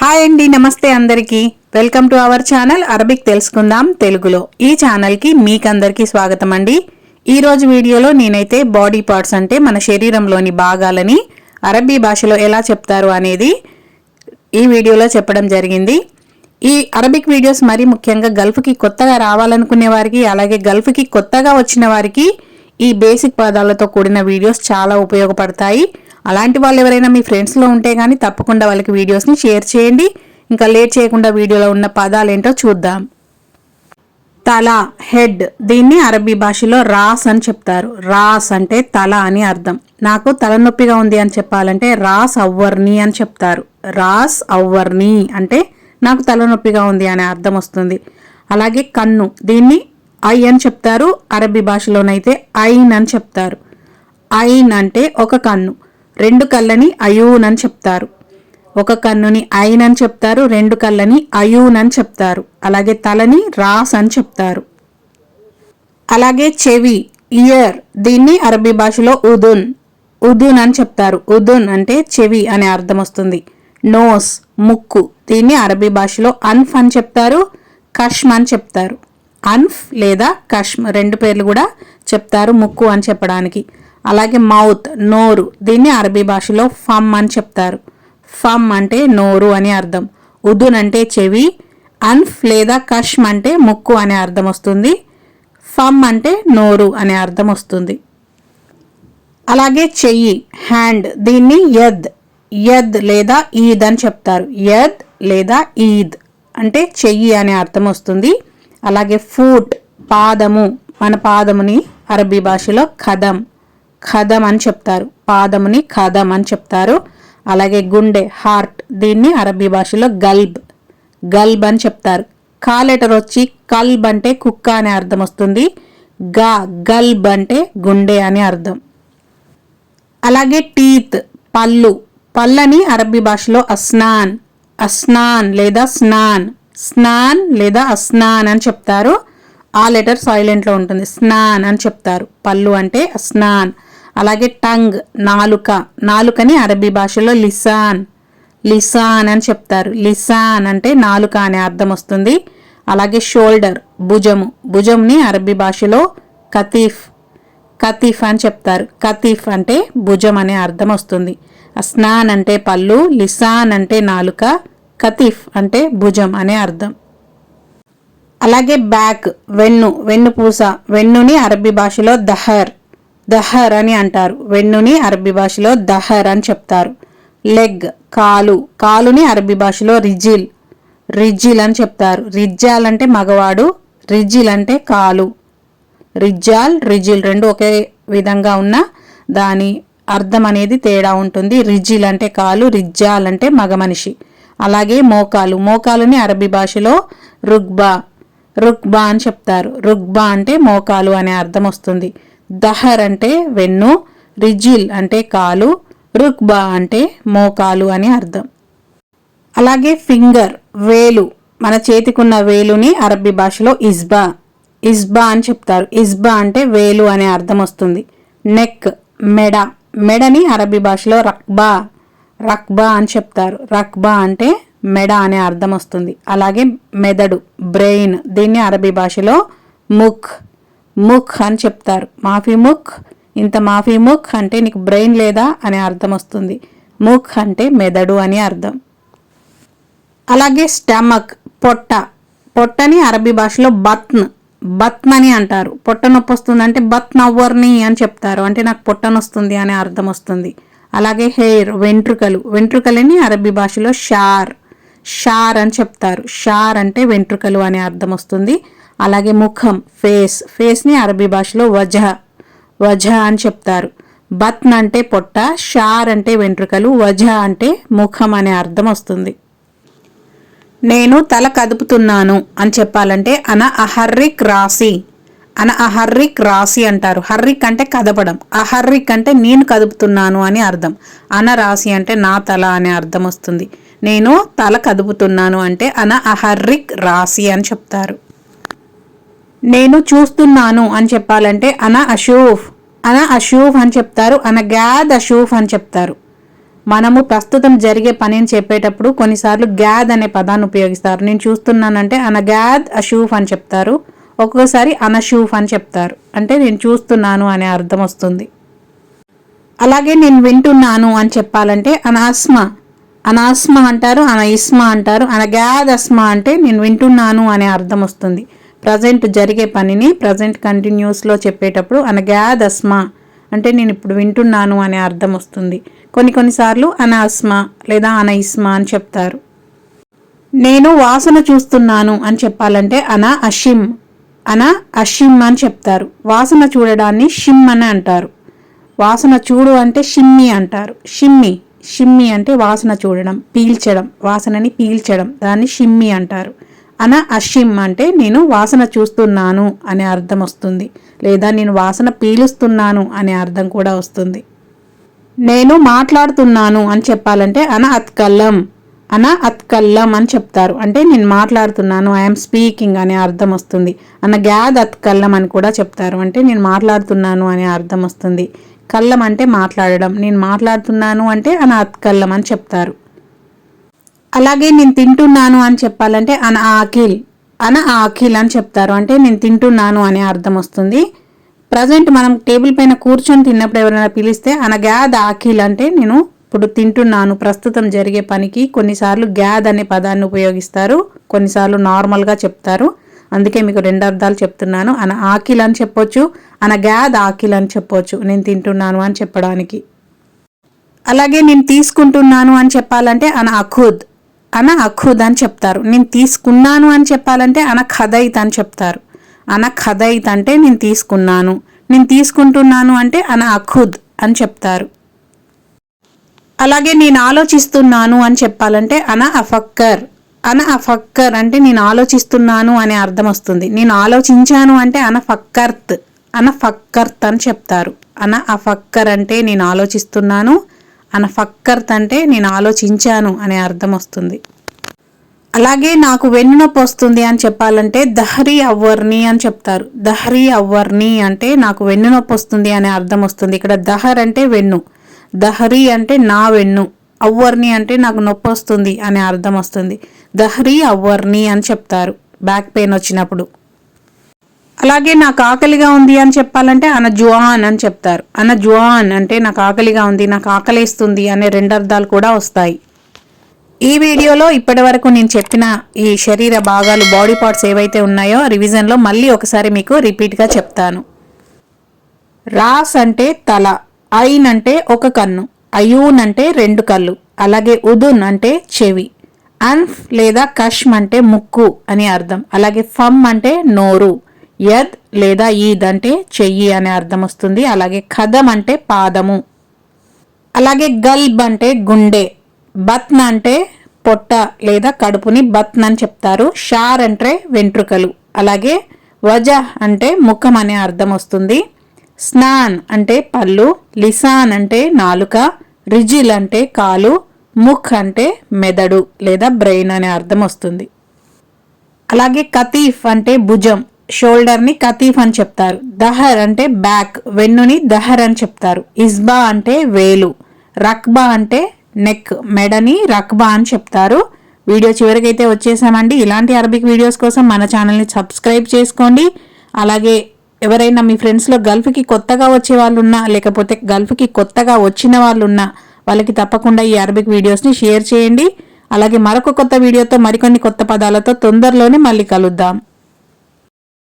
Hi అండి, నమస్తే అందరికీ. Welcome to our channel Arabic తెలుసుకుందాం తెలుగులో. ఈ ఛానల్కి మీకందరికీ స్వాగతం అండి. ఈరోజు వీడియోలో నేనైతే బాడీ పార్ట్స్ అంటే మన శరీరంలోని భాగాలని అరబీ భాషలో ఎలా చెప్తారు అనేది ఈ వీడియోలో చెప్పడం జరిగింది. ఈ అరబిక్ వీడియోస్ మరీ ముఖ్యంగా గల్ఫ్కి కొత్తగా రావాలనుకునే వారికి, అలాగే గల్ఫ్కి కొత్తగా వచ్చిన వారికి ఈ బేసిక్ పదాలతో కూడిన వీడియోస్ చాలా ఉపయోగపడతాయి. అలాంటి వాళ్ళు ఎవరైనా మీ ఫ్రెండ్స్లో ఉంటే కానీ తప్పకుండా వాళ్ళకి వీడియోస్ని షేర్ చేయండి. ఇంకా లేట్ చేయకుండా వీడియోలో ఉన్న పదాలు ఏంటో చూద్దాం. తల, హెడ్. దీన్ని అరబీ భాషలో రాస్ అని చెప్తారు. రాస్ అంటే తల అని అర్థం. నాకు తలనొప్పిగా ఉంది అని చెప్పాలంటే రాస్ అవ్వర్ని అని చెప్తారు. రాస్ అవ్వర్ని అంటే నాకు తలనొప్పిగా ఉంది అనే అర్థం వస్తుంది. అలాగే కన్ను, దీన్ని ఐ అని చెప్తారు. అరబీ భాషలోనైతే ఐన్ అని చెప్తారు. ఐన్ అంటే ఒక కన్ను. రెండు కళ్ళని అయూన్ అని చెప్తారు. ఒక కన్నుని ఐన్ అని చెప్తారు, రెండు కళ్ళని అయూన్ అని చెప్తారు. అలాగే తలని రాస్ అని చెప్తారు. అలాగే చెవి, ఇయర్. దీన్ని అరబీ భాషలో ఉదున్, ఉదున్ అని చెప్తారు. ఉదున్ అంటే చెవి అనే అర్థం వస్తుంది. నోస్, ముక్కు. దీన్ని అరబీ భాషలో అన్ఫ్ అని చెప్తారు, కష్మ్ అని చెప్తారు. అన్ఫ్ లేదా కష్మ్ రెండు పేర్లు కూడా చెప్తారు ముక్కు అని చెప్పడానికి. అలాగే మౌత్, నోరు. దీన్ని అరబీ భాషలో ఫమ్ అని చెప్తారు. ఫమ్ అంటే నోరు అని అర్థం. ఉదున్ అంటే చెవి, అన్ఫ్ లేదా కష్మ్ అంటే ముక్కు అనే అర్థం వస్తుంది. ఫమ్ అంటే నోరు అనే అర్థం వస్తుంది. అలాగే చెయ్యి, హ్యాండ్. దీన్ని యద్, యద్ లేదా ఈద్ అని చెప్తారు. యద్ లేదా ఈద్ అంటే చెయ్యి అనే అర్థం వస్తుంది. అలాగే ఫూట్, పాదము. మన పాదముని అరబీ భాషలో ఖదం, ఖదం అని చెప్తారు. పాదముని ఖదం అని చెప్తారు. అలాగే గుండె, హార్ట్. దీన్ని అరబీ భాషలో గల్బ్, గల్బ్ అని చెప్తారు. కా లెటర్ వచ్చి కల్బ్ అంటే కుక్క అనే అర్థం వస్తుంది. గా, గల్బ్ అంటే గుండె అని అర్థం. అలాగే టీత్, పళ్ళు. పళ్ళని అరబీ భాషలో అస్నాన్, అస్నాన్ లేదా స్నాన్, స్నాన్ లేదా అస్నాన్ అని చెప్తారు. ఆ లెటర్ సైలెంట్లో ఉంటుంది. స్నాన్ అని చెప్తారు. పళ్ళు అంటే అస్నాన్. అలాగే టంగ్, నాలుక. నాలుకని అరబీ భాషలో లిసాన్, లిసాన్ అని చెప్తారు. లిసాన్ అంటే నాలుక అనే అర్థం వస్తుంది. అలాగే షోల్డర్, భుజము. భుజంని అరబీ భాషలో కతీఫ్, కతీఫ్ అని చెప్తారు. కతీఫ్ అంటే భుజం అనే అర్థం వస్తుంది. అస్నాన్ అంటే పళ్ళు, లిసాన్ అంటే నాలుక, కతీఫ్ అంటే భుజం అనే అర్థం. అలాగే బ్యాక్, వెన్ను, వెన్నుపూస. వెన్నుని అరబీ భాషలో దహర్, దహర్ అని అంటారు. వెన్నుని అరబీ భాషలో దహర్ అని చెప్తారు. లెగ్, కాలు. కాలుని అరబీ భాషలో రిజిల్, రిజిల్ అని చెప్తారు. రిజ్జాల్ అంటే మగవాడు, రిజిల్ అంటే కాలు. రిజ్జాల్, రిజిల్ రెండు ఒకే విధంగా ఉన్న దాని అర్థం అనేది తేడా ఉంటుంది. రిజిల్ అంటే కాలు, రిజ్జాల్ అంటే మగ మనిషి. అలాగే మోకాలు. మోకాలుని అరబీ భాషలో రుక్బా, రుక్బా అని చెప్తారు. రుక్బా అంటే మోకాలు అనే అర్థం వస్తుంది. దహర్ అంటే వెన్ను, రిజిల్ అంటే కాలు, రుక్బా అంటే మోకాలు అని అర్థం. అలాగే ఫింగర్, వేలు. మన చేతికున్న వేలుని అరబీ భాషలో ఇస్బా, ఇస్బా అని చెప్తారు. ఇస్బా అంటే వేలు అనే అర్థం వస్తుంది. నెక్, మెడ. మెడని అరబీ భాషలో రక్బా, రక్బా అని చెప్తారు. రక్బా అంటే మెడ అనే అర్థం వస్తుంది. అలాగే మెదడు, బ్రెయిన్. దీన్ని అరబీ భాషలో ముఖ్, ముఖ్ అని చెప్తారు. మాఫీ ముఖ్, ఇంత మాఫీ ముఖ్ అంటే నీకు బ్రెయిన్ లేదా అనే అర్థం వస్తుంది. ముఖ్ అంటే మెదడు అని అర్థం. అలాగే స్టమక్, పొట్ట. పొట్టని అరబీ భాషలో బత్న్, బత్న్ అని అంటారు. పొట్ట నొప్పి వస్తుందంటే బత్న్ అవ్వర్ని అని చెప్తారు. అంటే నాకు పొట్టనొస్తుంది అనే అర్థం వస్తుంది. అలాగే హెయిర్, వెంట్రుకలు. వెంట్రుకలని అరబీ భాషలో షార్, షార్ అని చెప్తారు. షార్ అంటే వెంట్రుకలు అనే అర్థం వస్తుంది. అలాగే ముఖం, ఫేస్. ఫేస్ని అరబీ భాషలో వజహ, వజహ అని చెప్తారు. బత్న్ అంటే పొట్ట, షార్ అంటే వెంట్రుకలు, వజహ అంటే ముఖం అనే అర్థం వస్తుంది. నేను తల కదుపుతున్నాను అని చెప్పాలంటే అన అహర్రిక్ రాసి, అన అహర్రిక్ రాసి అంటారు. హర్రిక్ అంటే కదపడం, అహర్రిక్ అంటే నేను కదుపుతున్నాను అని అర్థం. అన రాసి అంటే నా తల అనే అర్థం వస్తుంది. నేను తల కదుపుతున్నాను అంటే అన అహర్రిక్ రాసి అని చెప్తారు. నేను చూస్తున్నాను అని చెప్పాలంటే అన అషూఫ్, అన అషూఫ్ అని చెప్తారు. అన గ్యాద్ అషూఫ్ అని చెప్తారు. మనము ప్రస్తుతం జరిగే పనిని చెప్పేటప్పుడు కొన్నిసార్లు గ్యాద్ అనే పదాన్ని ఉపయోగిస్తారు. నేను చూస్తున్నానంటే అన గ్యాద్ అషూఫ్ అని చెప్తారు. ఒక్కొక్కసారి అనషూఫ్ అని చెప్తారు. అంటే నేను చూస్తున్నాను అనే అర్థం వస్తుంది. అలాగే నేను వింటున్నాను అని చెప్పాలంటే అనాస్మ అంటారు, ఇస్మా అంటారు. గ్యాద్ అస్మా అంటే నేను వింటున్నాను అనే అర్థం వస్తుంది. ప్రజెంట్ జరిగే పనిని ప్రజెంట్ కంటిన్యూస్లో చెప్పేటప్పుడు గ్యాద్ అస్మా అంటే నేను ఇప్పుడు వింటున్నాను అనే అర్థం వస్తుంది. కొన్నిసార్లు అస్మా లేదా ఇస్మా అని చెప్తారు. నేను వాసన చూస్తున్నాను అని చెప్పాలంటే అషిమ్ అని చెప్తారు. వాసన చూడడాన్ని షిమ్ అని అంటారు. వాసన చూడు అంటే షిమ్మి అంటారు. షిమ్మి అంటే వాసన చూడడం, పీల్చడం, వాసనని పీల్చడం, దాన్ని షిమ్మి అంటారు. అషిమ్ అంటే నేను వాసన చూస్తున్నాను అనే అర్థం వస్తుంది. లేదా నేను వాసన పీలుస్తున్నాను అనే అర్థం కూడా వస్తుంది. నేను మాట్లాడుతున్నాను అని చెప్పాలంటే అత్కల్లం అని చెప్తారు. అంటే నేను మాట్లాడుతున్నాను, ఐఎమ్ స్పీకింగ్ అనే అర్థం వస్తుంది. గ్యాద్ అత్కల్లం అని కూడా చెప్తారు. అంటే నేను మాట్లాడుతున్నాను అనే అర్థం వస్తుంది. కల్లం అంటే మాట్లాడడం, నేను మాట్లాడుతున్నాను అంటే అత్కల్లం అని చెప్తారు. అలాగే నేను తింటున్నాను అని చెప్పాలంటే ఆకిల్ అని చెప్తారు. అంటే నేను తింటున్నాను అనే అర్థం వస్తుంది. ప్రజెంట్ మనం టేబుల్ పైన కూర్చొని తిన్నప్పుడు ఎవరైనా పిలిస్తే గ్యాద్ ఆకిల్ అంటే నేను ఇప్పుడు తింటున్నాను, ప్రస్తుతం జరిగే పనికి కొన్నిసార్లు గ్యాద్ అనే పదాన్ని ఉపయోగిస్తారు, కొన్నిసార్లు నార్మల్గా చెప్తారు. అందుకే మీకు 2 అర్థాలు చెప్తున్నాను. ఆకిల్ అని చెప్పొచ్చు, గ్యాద్ ఆకిల్ అని చెప్పొచ్చు నేను తింటున్నాను అని చెప్పడానికి. అలాగే నేను తీసుకుంటున్నాను అని చెప్పాలంటే అఖుద్ అని చెప్తారు. నేను తీసుకున్నాను అని చెప్పాలంటే ఖదైత్ అని చెప్తారు. ఖదైత్ అంటే నేను తీసుకున్నాను, నేను తీసుకుంటున్నాను అంటే అఖుద్ అని చెప్తారు. అలాగే నేను ఆలోచిస్తున్నాను అని చెప్పాలంటే అఫక్కర్ అంటే నేను ఆలోచిస్తున్నాను అనే అర్థం వస్తుంది. నేను ఆలోచించాను అంటే ఫక్కర్త్ అని చెప్తారు. అఫక్కర్ అంటే నేను ఆలోచిస్తున్నాను, ఫక్కర్త్ అంటే నేను ఆలోచించాను అనే అర్థం వస్తుంది. అలాగే నాకు వెన్నునొప్పి వస్తుంది అని చెప్పాలంటే దహరీ అవ్వర్ని అని చెప్తారు. దహరీ అవ్వర్ని అంటే నాకు వెన్నునొప్పి వస్తుంది అనే అర్థం వస్తుంది. ఇక్కడ దహర్ అంటే వెన్ను, దహరీ అంటే నా వెన్ను, అవ్వర్ని అంటే నాకు నొప్పి వస్తుంది అనే అర్థం వస్తుంది. దహరీ అవ్వర్ని అని చెప్తారు బ్యాక్ పెయిన్ వచ్చినప్పుడు. అలాగే నాకు ఆకలిగా ఉంది అని చెప్పాలంటే జువాన్ అని చెప్తారు. జువాన్ అంటే నాకు ఆకలిగా ఉంది, నాకు ఆకలేస్తుంది అనే 2 అర్థాలు కూడా వస్తాయి. ఈ వీడియోలో ఇప్పటి వరకు నేను చెప్పిన ఈ శరీర భాగాలు, బాడీ పార్ట్స్ ఏవైతే ఉన్నాయో రివిజన్లో మళ్ళీ ఒకసారి మీకు రిపీట్గా చెప్తాను. రాస్ అంటే తల, ఐన్ అంటే ఒక కన్ను, అయూన్ అంటే 2 కళ్ళు, అలాగే ఉదున్ అంటే చెవి, అన్ఫ్ లేదా కష్మ్ అంటే ముక్కు అని అర్థం, అలాగే ఫమ్ అంటే నోరు, యద్ లేదా ఈద్ అంటే చెయ్యి అనే అర్థం వస్తుంది. అలాగే ఖదం అంటే పాదము, అలాగే గల్బ్ అంటే గుండె, బత్న్ అంటే పొట్ట లేదా కడుపుని బత్న్ అని చెప్తారు. షార్ అంటే వెంట్రుకలు, అలాగే వజహ్ అంటే ముఖం అనే అర్థం వస్తుంది. స్నాన్ అంటే పళ్ళు, లిసాన్ అంటే నాలుక, రిజిల్ అంటే కాలు, ముఖ్ అంటే మెదడు లేదా బ్రెయిన్ అనే అర్థం వస్తుంది. అలాగే కతీఫ్ అంటే భుజం, షోల్డర్ని కతీఫ్ అని చెప్తారు. దహర్ అంటే బ్యాక్, వెన్నుని దహర్ అని చెప్తారు. ఇస్బా అంటే వేలు, రక్బా అంటే నెక్, మెడని రక్బా అని చెప్తారు. వీడియో చివరికైతే వచ్చేసామండి. ఇలాంటి అరబిక్ వీడియోస్ కోసం మన ఛానల్ని సబ్స్క్రైబ్ చేసుకోండి. అలాగే ఎవరైనా మీ ఫ్రెండ్స్లో గల్ఫ్కి కొత్తగా వచ్చే వాళ్ళు ఉన్నా, లేకపోతే గల్ఫ్కి కొత్తగా వచ్చిన వాళ్ళు ఉన్నా వాళ్ళకి తప్పకుండా ఈ అరబిక్ వీడియోస్ని షేర్ చేయండి. అలాగే మరొక కొత్త వీడియోతో మరికొన్ని కొత్త పదాలతో తొందరలోనే మళ్ళీ కలుద్దాం.